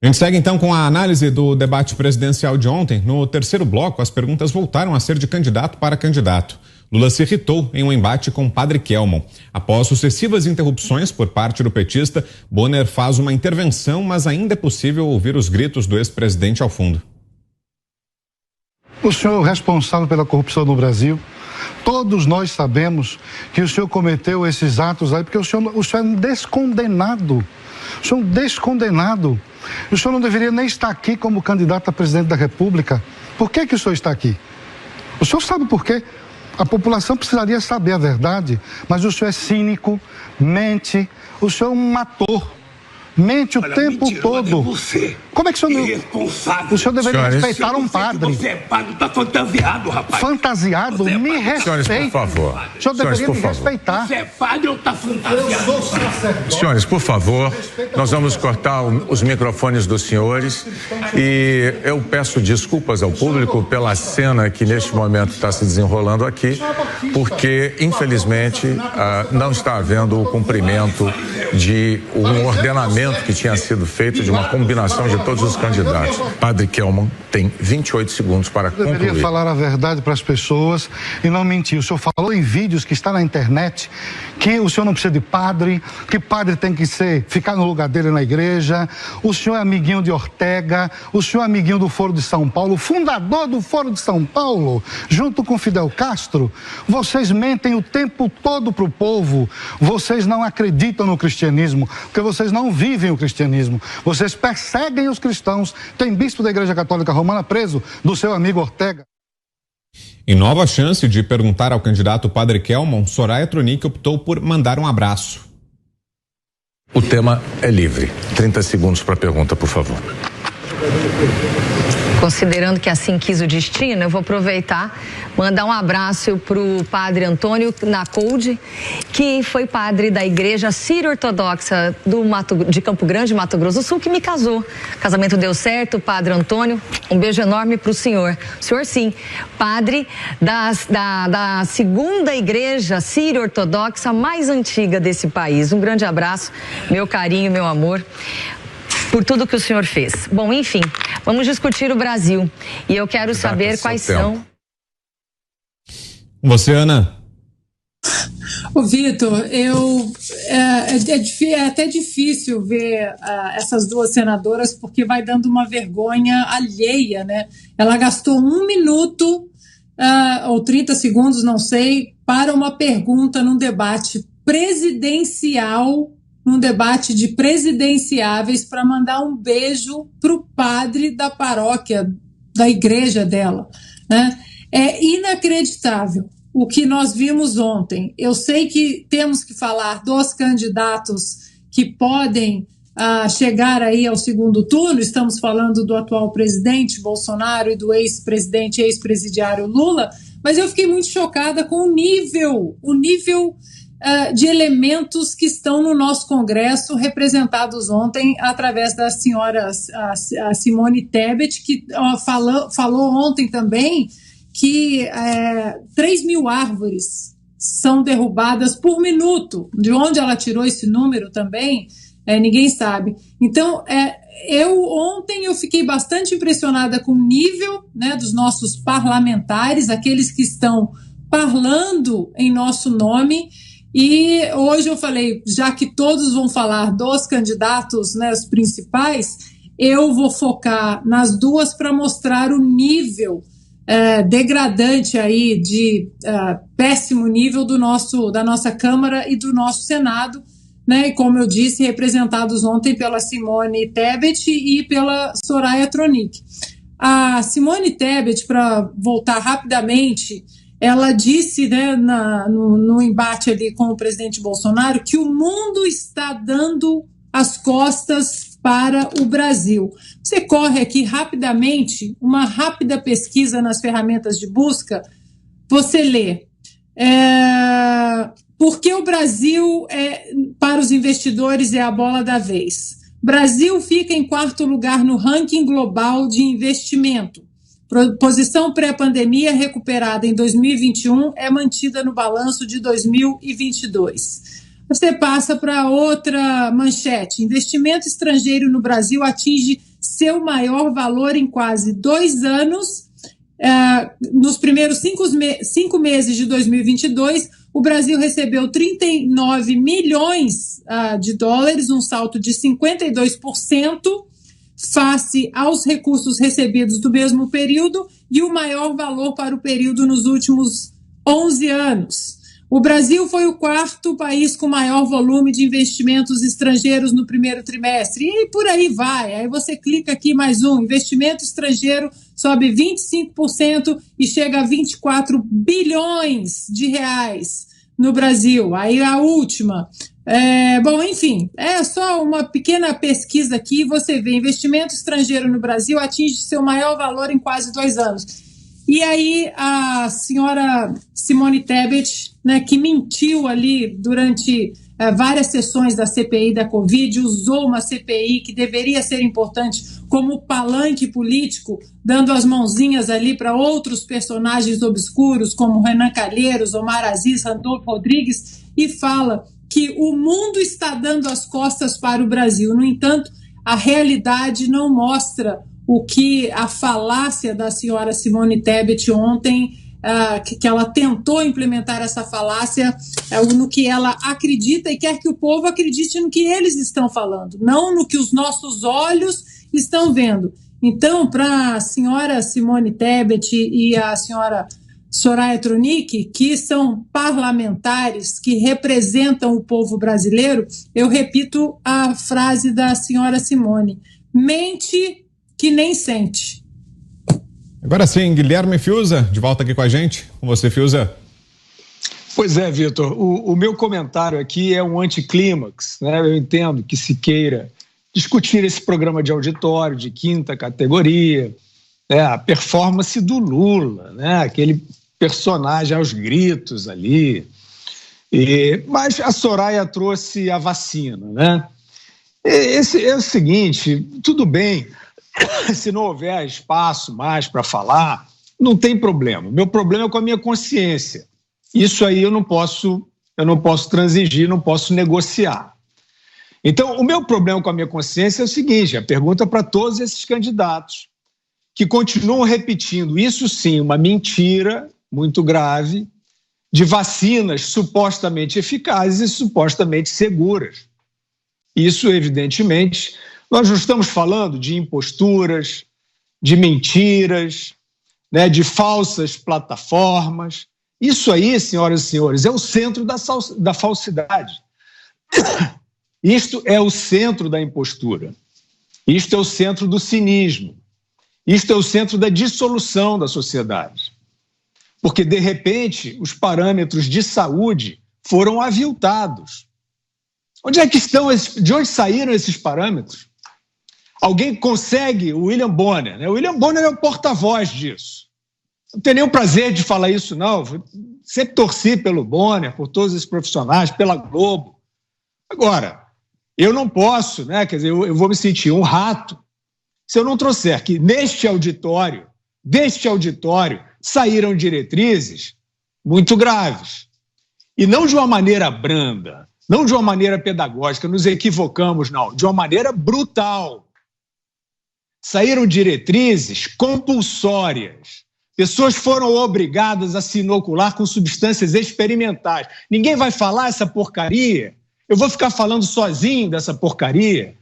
A gente segue então com a análise do debate presidencial de ontem. No terceiro bloco, as perguntas voltaram a ser de candidato para candidato. Lula se irritou em um embate com Padre Kelmon. Após sucessivas interrupções por parte do petista, Bonner faz uma intervenção, mas ainda é possível ouvir os gritos do ex-presidente ao fundo. O senhor é responsável pela corrupção no Brasil. Todos nós sabemos que o senhor cometeu esses atos aí, porque o senhor é um descondenado. O senhor é um descondenado. O senhor não deveria nem estar aqui como candidato a presidente da República. Por que o senhor está aqui? O senhor sabe por quê? A população precisaria saber a verdade, mas o senhor é cínico, mente, o senhor é um ator. Mente o tempo todo. Você. Como é que o senhor irresponsável. O senhor deveria respeitar um padre. Você é padre, tá fantasiado, rapaz. Fantasiado? Me respeite. Senhores, por favor. O senhor deveria me respeitar. Você é padre ou tá fantasiado? Senhores, por favor, nós vamos cortar os microfones dos senhores e eu peço desculpas ao público pela cena que neste momento está se desenrolando aqui, porque, infelizmente, não está havendo o cumprimento de um ordenamento que tinha sido feito de uma combinação de todos os candidatos. Padre Kelmon tem 28 segundos para concluir. Deveria falar a verdade para as pessoas e não mentir. O senhor falou em vídeos que está na internet que o senhor não precisa de padre, que padre tem que ficar no lugar dele na igreja. O senhor é amiguinho de Ortega, o senhor é amiguinho do Foro de São Paulo, fundador do Foro de São Paulo, junto com Fidel Castro. Vocês mentem o tempo todo para o povo. Vocês não acreditam no cristianismo, porque vocês não vivem o cristianismo. Vocês perseguem os cristãos. Tem bispo da Igreja Católica Romana preso do seu amigo Ortega. Em nova chance de perguntar ao candidato Padre Kelmon, Soraya Tronic optou por mandar um abraço. O tema é livre. 30 segundos para a pergunta, por favor. Considerando que assim quis o destino, eu vou aproveitar, mandar um abraço para o padre Antônio Nacoldi, que foi padre da igreja sírio-ortodoxa de Campo Grande, Mato Grosso do Sul, que me casou. O casamento deu certo, padre Antônio, um beijo enorme para o senhor. O senhor, sim, padre da segunda igreja sírio-ortodoxa mais antiga desse país. Um grande abraço, meu carinho, meu amor, por tudo que o senhor fez. Bom, enfim, vamos discutir o Brasil. E eu quero saber quais são... Você, Ana? Ô, Vitor, é até difícil ver essas duas senadoras, porque vai dando uma vergonha alheia, né? Ela gastou 1 minuto ou 30 segundos, não sei, para uma pergunta num debate presidencial, num debate de presidenciáveis, para mandar um beijo para o padre da paróquia, da igreja dela, né? É inacreditável o que nós vimos ontem. Eu sei que temos que falar dos candidatos que podem chegar aí ao segundo turno. Estamos falando do atual presidente Bolsonaro e do ex-presidente, ex-presidiário Lula, mas eu fiquei muito chocada com o nível de elementos que estão no nosso Congresso, representados ontem através da senhora a Simone Tebet, que falou ontem também que 3.000 árvores são derrubadas por minuto. De onde ela tirou esse número também, ninguém sabe. Então, ontem eu fiquei bastante impressionada com o nível, né, dos nossos parlamentares, aqueles que estão parlando em nosso nome. E hoje eu falei, já que todos vão falar dos candidatos, né, os principais, eu vou focar nas duas para mostrar o nível degradante aí, de péssimo nível da nossa Câmara e do nosso Senado, né? E como eu disse, representados ontem pela Simone Tebet e pela Soraya Tronic. A Simone Tebet, para voltar rapidamente, ela disse, né, no embate ali com o presidente Bolsonaro, que o mundo está dando as costas para o Brasil. Você corre aqui rapidamente, uma rápida pesquisa nas ferramentas de busca, você lê. Porque o Brasil, para os investidores, é a bola da vez. Brasil fica em 4º lugar no ranking global de investimento. Posição pré-pandemia recuperada em 2021 é mantida no balanço de 2022. Você passa para outra manchete. Investimento estrangeiro no Brasil atinge seu maior valor em quase 2 anos. Nos primeiros 5 meses de 2022, o Brasil recebeu 39 milhões de dólares, um salto de 52%, face aos recursos recebidos do mesmo período, e o maior valor para o período nos últimos 11 anos. O Brasil foi o 4º país com maior volume de investimentos estrangeiros no primeiro trimestre. E por aí vai. Aí você clica aqui mais um. Investimento estrangeiro sobe 25% e chega a 24 bilhões de reais no Brasil. Aí a última. Bom, enfim, é só uma pequena pesquisa aqui. Você vê, investimento estrangeiro no Brasil atinge seu maior valor em quase 2 anos. E aí a senhora Simone Tebet, né, que mentiu ali durante várias sessões da CPI da Covid, usou uma CPI que deveria ser importante como palanque político, dando as mãozinhas ali para outros personagens obscuros, como Renan Calheiros, Omar Aziz, Randolfo Rodrigues, e fala que o mundo está dando as costas para o Brasil. No entanto, a realidade não mostra o que a falácia da senhora Simone Tebet ontem, que ela tentou implementar essa falácia no que ela acredita e quer que o povo acredite no que eles estão falando, não no que os nossos olhos estão vendo. Então, para a senhora Simone Tebet e a senhora Soraya Tronic, que são parlamentares que representam o povo brasileiro, eu repito a frase da senhora Simone: mente que nem sente. Agora sim, Guilherme Fiuza, de volta aqui com a gente. Com você, Fiuza. Pois é, Vitor, o meu comentário aqui é um anticlímax, né? Eu entendo que se queira discutir esse programa de auditório de 5ª categoria, né? A performance do Lula, né? Aquele personagem aos gritos ali. Mas a Soraya trouxe a vacina, né? É o seguinte, tudo bem, se não houver espaço mais para falar, não tem problema. O meu problema é com a minha consciência. Isso aí eu não posso transigir, não posso negociar. Então, o meu problema com a minha consciência é o seguinte, a pergunta para todos esses candidatos que continuam repetindo, isso sim, uma mentira muito grave, de vacinas supostamente eficazes e supostamente seguras. Isso, evidentemente, nós não estamos falando de imposturas, de mentiras, né, de falsas plataformas. Isso aí, senhoras e senhores, é o centro da falsidade. Isto é o centro da impostura. Isto é o centro do cinismo. Isto é o centro da dissolução da sociedade. Porque, de repente, os parâmetros de saúde foram aviltados. Onde é que estão de onde saíram esses parâmetros? Alguém consegue, o William Bonner, né? O William Bonner é o porta-voz disso. Não tenho nenhum prazer de falar isso, não. Sempre torci pelo Bonner, por todos esses profissionais, pela Globo. Agora, eu não posso, né? Quer dizer, eu vou me sentir um rato se eu não trouxer que deste auditório, saíram diretrizes muito graves. E não de uma maneira branda, não de uma maneira pedagógica, nos equivocamos, não, de uma maneira brutal. Saíram diretrizes compulsórias. Pessoas foram obrigadas a se inocular com substâncias experimentais. Ninguém vai falar essa porcaria. Eu vou ficar falando sozinho dessa porcaria.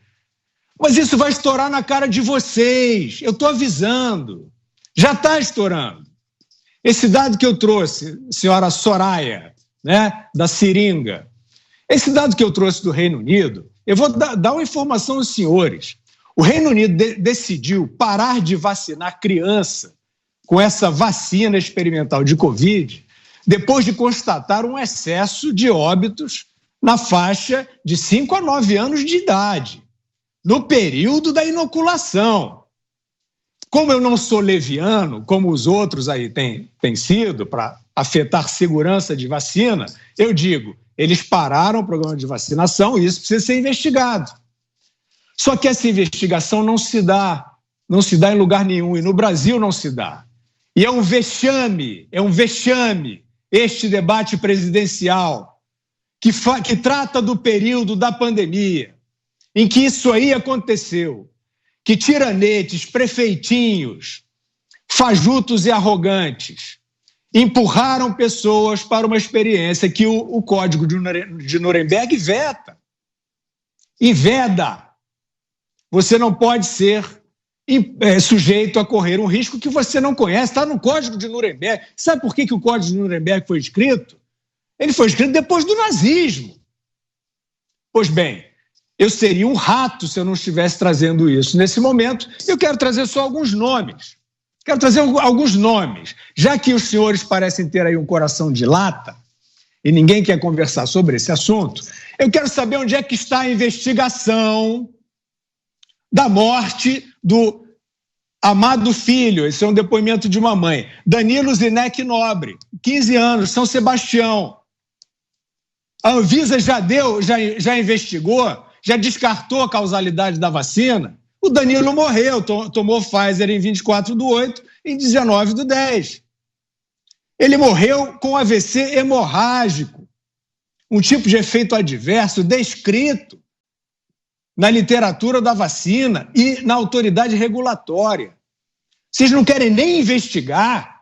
Mas isso vai estourar na cara de vocês. Eu estou avisando. Já está estourando. Esse dado que eu trouxe, senhora Soraya, né, da seringa, esse dado que eu trouxe do Reino Unido, eu vou dar uma informação aos senhores. O Reino Unido decidiu parar de vacinar criança com essa vacina experimental de Covid depois de constatar um excesso de óbitos na faixa de 5 a 9 anos de idade, no período da inoculação. Como eu não sou leviano, como os outros aí têm sido, para afetar segurança de vacina, eu digo, eles pararam o programa de vacinação e isso precisa ser investigado. Só que essa investigação não se dá em lugar nenhum, e no Brasil não se dá. E é um vexame este debate presidencial que trata do período da pandemia, em que isso aí aconteceu, que tiranetes, prefeitinhos, fajutos e arrogantes empurraram pessoas para uma experiência que o Código de Nuremberg veta. E veda. Você não pode ser sujeito a correr um risco que você não conhece. Está no Código de Nuremberg. Sabe por que o Código de Nuremberg foi escrito? Ele foi escrito depois do nazismo. Pois bem, eu seria um rato se eu não estivesse trazendo isso nesse momento. Eu quero trazer só alguns nomes. Já que os senhores parecem ter aí um coração de lata e ninguém quer conversar sobre esse assunto, eu quero saber onde é que está a investigação da morte do amado filho. Esse é um depoimento de uma mãe. Danilo Zinec Nobre, 15 anos, São Sebastião. A Anvisa já investigou, já descartou a causalidade da vacina. O Danilo morreu, tomou Pfizer em 24/8 e 19/10. Ele morreu com AVC hemorrágico, um tipo de efeito adverso descrito na literatura da vacina e na autoridade regulatória. Vocês não querem nem investigar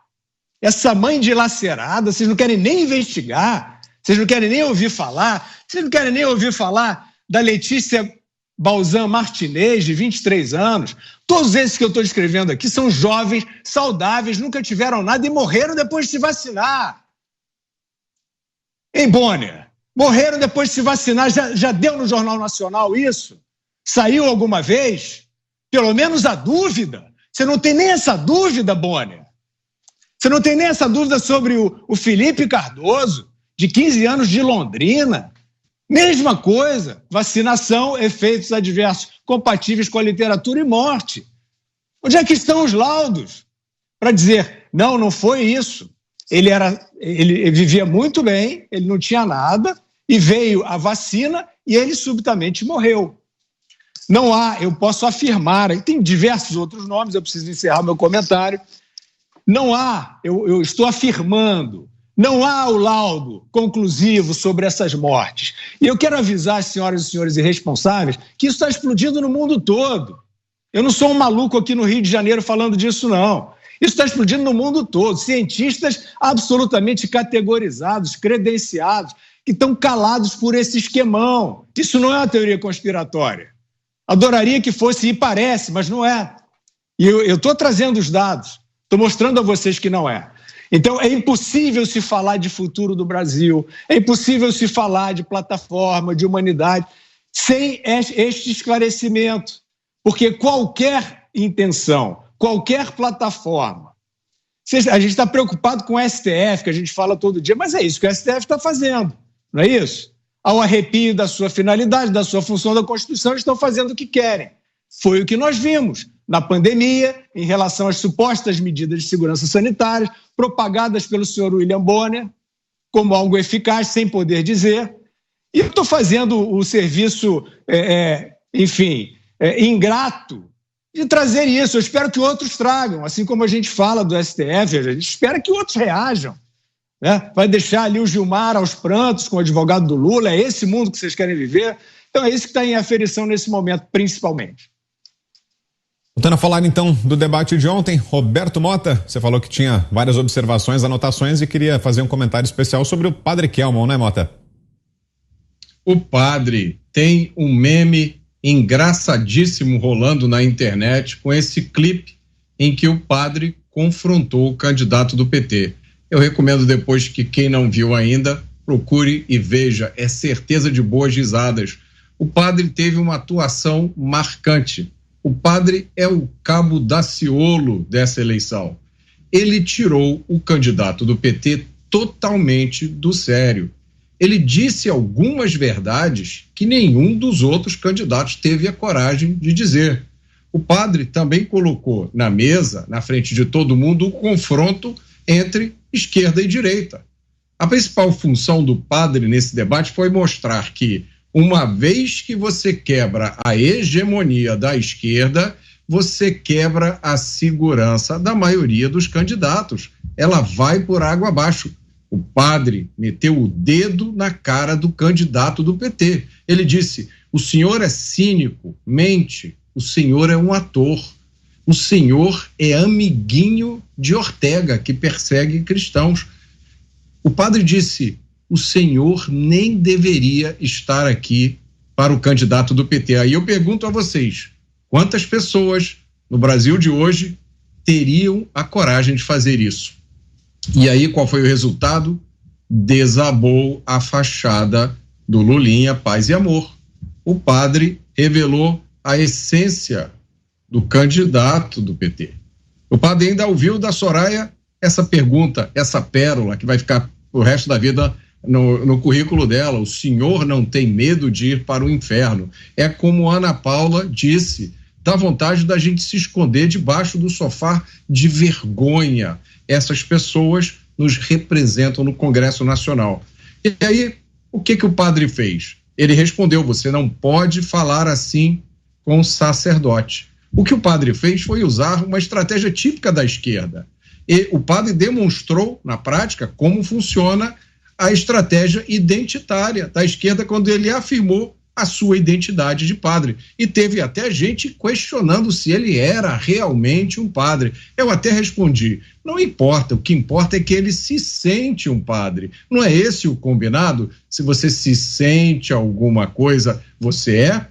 essa mãe dilacerada, vocês não querem nem investigar, vocês não querem nem ouvir falar, vocês não querem nem ouvir falar da Letícia Balzan Martinez, de 23 anos. Todos esses que eu estou descrevendo aqui são jovens, saudáveis, nunca tiveram nada e morreram depois de se vacinar. Hein, Bonner? Morreram depois de se vacinar. Já deu no Jornal Nacional isso? Saiu alguma vez? Pelo menos a dúvida. Você não tem nem essa dúvida, Bonner. Você não tem nem essa dúvida sobre o Felipe Cardoso, de 15 anos, de Londrina. Mesma coisa, vacinação, efeitos adversos compatíveis com a literatura e morte. Onde é que estão os laudos para dizer, não foi isso? Ele vivia muito bem, ele não tinha nada, e veio a vacina e ele subitamente morreu. Não há, eu posso afirmar, e tem diversos outros nomes, eu preciso encerrar meu comentário, não há, eu estou afirmando, não há o laudo conclusivo sobre essas mortes. E eu quero avisar as senhoras e senhores irresponsáveis que isso está explodindo no mundo todo. Eu não sou um maluco aqui no Rio de Janeiro falando disso, não. Isso está explodindo no mundo todo. Cientistas absolutamente categorizados, credenciados, que estão calados por esse esquemão. Isso não é uma teoria conspiratória. Adoraria que fosse, e parece, mas não é. E eu estou trazendo os dados, estou mostrando a vocês que não é. Então, é impossível se falar de futuro do Brasil, é impossível se falar de plataforma, de humanidade, sem este esclarecimento. Porque qualquer intenção, qualquer plataforma, a gente está preocupado com o STF, que a gente fala todo dia, mas é isso que o STF está fazendo, não é isso? Ao arrepio da sua finalidade, da sua função da Constituição, eles estão fazendo o que querem. Foi o que nós vimos na pandemia, em relação às supostas medidas de segurança sanitária, propagadas pelo senhor William Bonner como algo eficaz, sem poder dizer. E eu estou fazendo o serviço, ingrato de trazer isso. Eu espero que outros tragam, assim como a gente fala do STF, a gente espera que outros reajam. Né? Vai deixar ali o Gilmar aos prantos com o advogado do Lula, é esse mundo que vocês querem viver? Então é isso que está em aferição nesse momento, principalmente. Voltando a falar então do debate de ontem, Roberto Mota, você falou que tinha várias observações, anotações e queria fazer um comentário especial sobre o Padre Kelmon, né, Mota? O padre tem um meme engraçadíssimo rolando na internet com esse clipe em que o padre confrontou o candidato do PT. Eu recomendo depois que quem não viu ainda, procure e veja, é certeza de boas risadas. O padre teve uma atuação marcante. O padre é o cabo Daciolo dessa eleição. Ele tirou o candidato do PT totalmente do sério. Ele disse algumas verdades que nenhum dos outros candidatos teve a coragem de dizer. O padre também colocou na mesa, na frente de todo mundo, o confronto entre esquerda e direita. A principal função do padre nesse debate foi mostrar que, uma vez que você quebra a hegemonia da esquerda, você quebra a segurança da maioria dos candidatos. Ela vai por água abaixo. O padre meteu o dedo na cara do candidato do PT. Ele disse, o senhor é cínico, mente, o senhor é um ator. O senhor é amiguinho de Ortega, que persegue cristãos. O padre disse, o senhor nem deveria estar aqui para o candidato do PT. Aí eu pergunto a vocês, quantas pessoas no Brasil de hoje teriam a coragem de fazer isso? E aí qual foi o resultado? Desabou a fachada do Lulinha, paz e amor. O padre revelou a essência do candidato do PT. O padre ainda ouviu da Soraya essa pergunta, essa pérola que vai ficar o resto da vida no currículo dela. O senhor não tem medo de ir para o inferno. É como Ana Paula disse, dá vontade da gente se esconder debaixo do sofá de vergonha. Essas pessoas nos representam no Congresso Nacional. E aí, o que o padre fez? Ele respondeu, você não pode falar assim com o sacerdote. O que o padre fez foi usar uma estratégia típica da esquerda. E o padre demonstrou, na prática, como funciona a estratégia identitária da esquerda quando ele afirmou a sua identidade de padre. E teve até gente questionando se ele era realmente um padre. Eu até respondi, não importa, o que importa é que ele se sente um padre. Não é esse o combinado? Se você se sente alguma coisa, você é?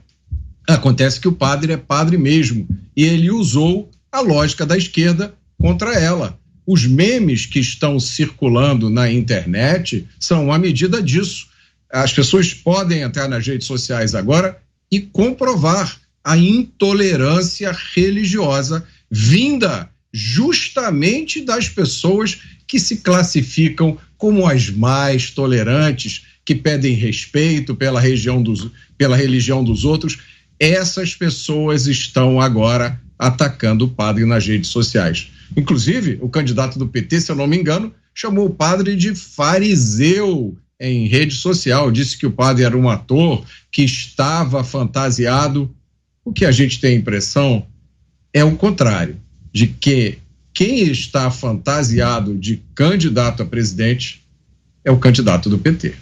Acontece que o padre é padre mesmo. E ele usou a lógica da esquerda contra ela. Os memes que estão circulando na internet são uma medida disso. As pessoas podem entrar nas redes sociais agora e comprovar a intolerância religiosa vinda justamente das pessoas que se classificam como as mais tolerantes, que pedem respeito pela religião dos outros. Essas pessoas estão agora atacando o padre nas redes sociais. Inclusive, o candidato do PT, se eu não me engano, chamou o padre de fariseu em rede social, disse que o padre era um ator, que estava fantasiado. O que a gente tem a impressão é o contrário, de que quem está fantasiado de candidato a presidente é o candidato do PT.